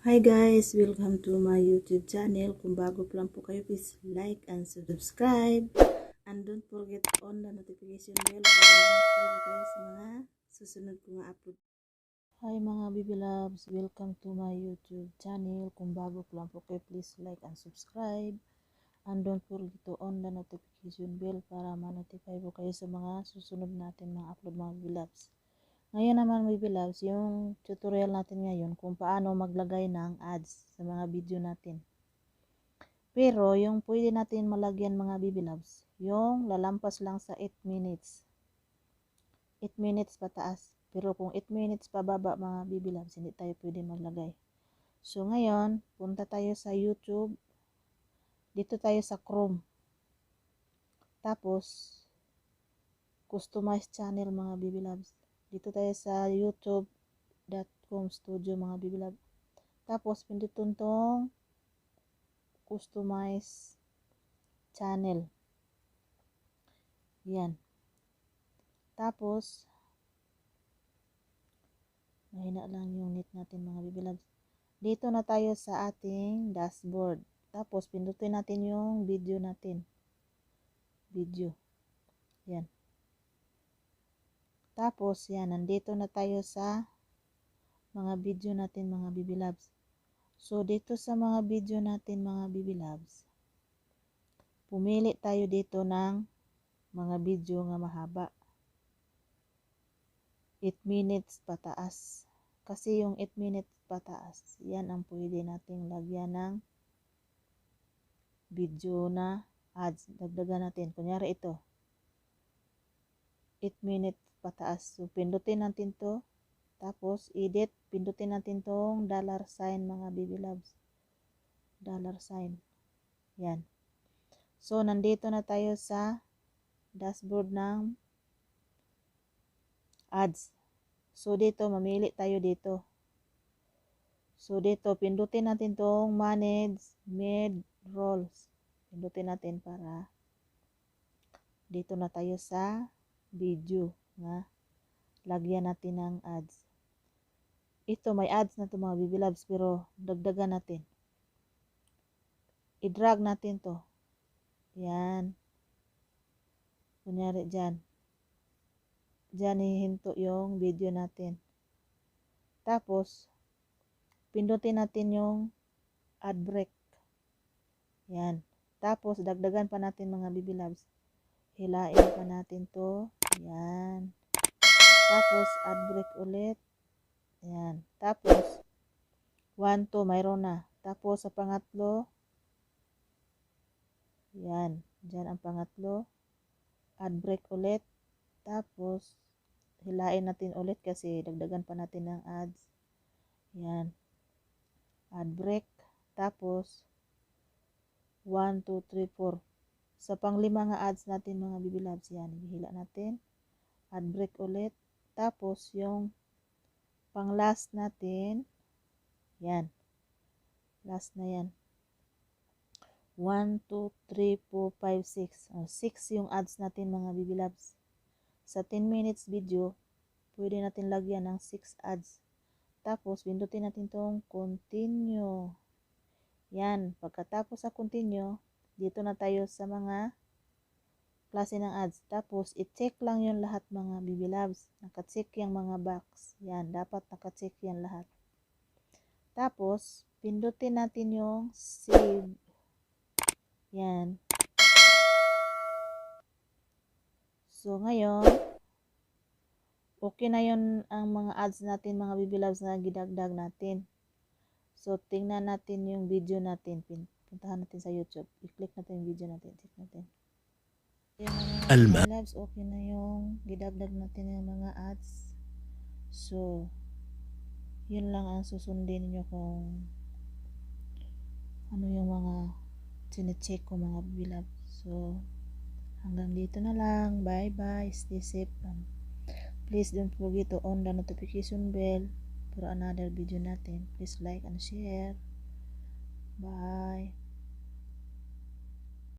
Hi guys! Welcome to my YouTube channel. Kung bago pa lang po kayo, please like and subscribe. And don't forget on the notification bell para ma-notify kayo sa mga susunod ko nga upload. Hi mga baby loves! Welcome to my YouTube channel. Kung bago pa lang po kayo, please like and subscribe. And don't forget to on the notification bell para ma-notify po kayo sa mga susunod natin mga upload mga baby loves. Ngayon naman baby loves, yung tutorial natin ngayon kung paano maglagay ng ads sa mga video natin. Pero yung pwede natin malagyan mga baby loves, yung lalampas lang sa 8 minutes. 8 minutes pataas. Pero kung 8 minutes pababa mga baby loves, hindi tayo pwede maglagay. So ngayon, punta tayo sa YouTube. Dito tayo sa Chrome. Tapos, customize channel mga baby loves. Dito tayo sa youtube.com studio mga baby love. Tapos pindutin tong customize channel. Yan. Tapos mahina lang yung net natin mga baby love. Dito na tayo sa ating dashboard. Tapos pindutin natin yung video natin. Video. Yan. Tapos yan, nandito na tayo sa mga video natin mga baby loves. So dito sa mga video natin mga baby loves, pumili tayo dito ng mga video nga mahaba. 8 minutes pataas. Kasi yung 8 minutes pataas, yan ang pwede nating lagyan ng video na ads. Dagdagan natin. Kunyari ito. 8 minutes pataas. So pindutin natin to. Tapos edit. Pindutin natin tong $sign mga baby loves. $sign. Yan. So nandito na tayo sa dashboard ng ads. So dito mamili tayo dito. So dito pindutin natin tong manage mid rolls. Pindutin natin para dito na tayo sa video na lagyan natin ng ads. Ito may ads na to mga baby loves pero dagdagan natin. I-drag natin to. Yan. Kunyari dyan. Diyan hihinto yung video natin. Tapos, pindutin natin yung ad break. Yan. Tapos, dagdagan pa natin mga baby loves. Hilain pa natin to. Yan. Tapos, ad break ulit. Yan. Tapos, 1, 2, mayroon na. Tapos, sa pangatlo, yan. Diyan ang pangatlo. Ad break ulit. Tapos, hilain natin ulit kasi dagdagan pa natin ng ads. Yan. Ad break. Tapos, 1, 2, 3, 4. Sa panglima nga ads natin mga baby loves. Yan. Hila natin. Ad break ulit. Tapos, yung pang last natin. Yan. Last na yan. 1, 2, 3, 4, 5, 6. 6 yung ads natin mga baby loves. Sa 10 minutes video, pwede natin lagyan ng 6 ads. Tapos, pindutin natin tong continue. Yan. Pagkatapos sa continue, dito na tayo sa mga klase ng ads. Tapos, i-check lang yung lahat mga baby loves. Naka-check yung mga box. Yan. Dapat naka-check yan lahat. Tapos, pindutin natin yung save. Yan. So, ngayon, okay na yun ang mga ads natin, mga baby loves na gidagdag natin. So, tingnan natin yung video natin. Puntahan natin sa YouTube. I-click natin yung video natin. Check natin. Yung mga baby loves, okay na yung gidagdag natin yung mga ads. So, yun lang ang susundin nyo kung ano yung mga sine-check ko mga baby loves. So, hanggang dito na lang. Bye-bye. Stay safe. Please don't forget to on the notification bell for another video natin. Please like and share. Bye.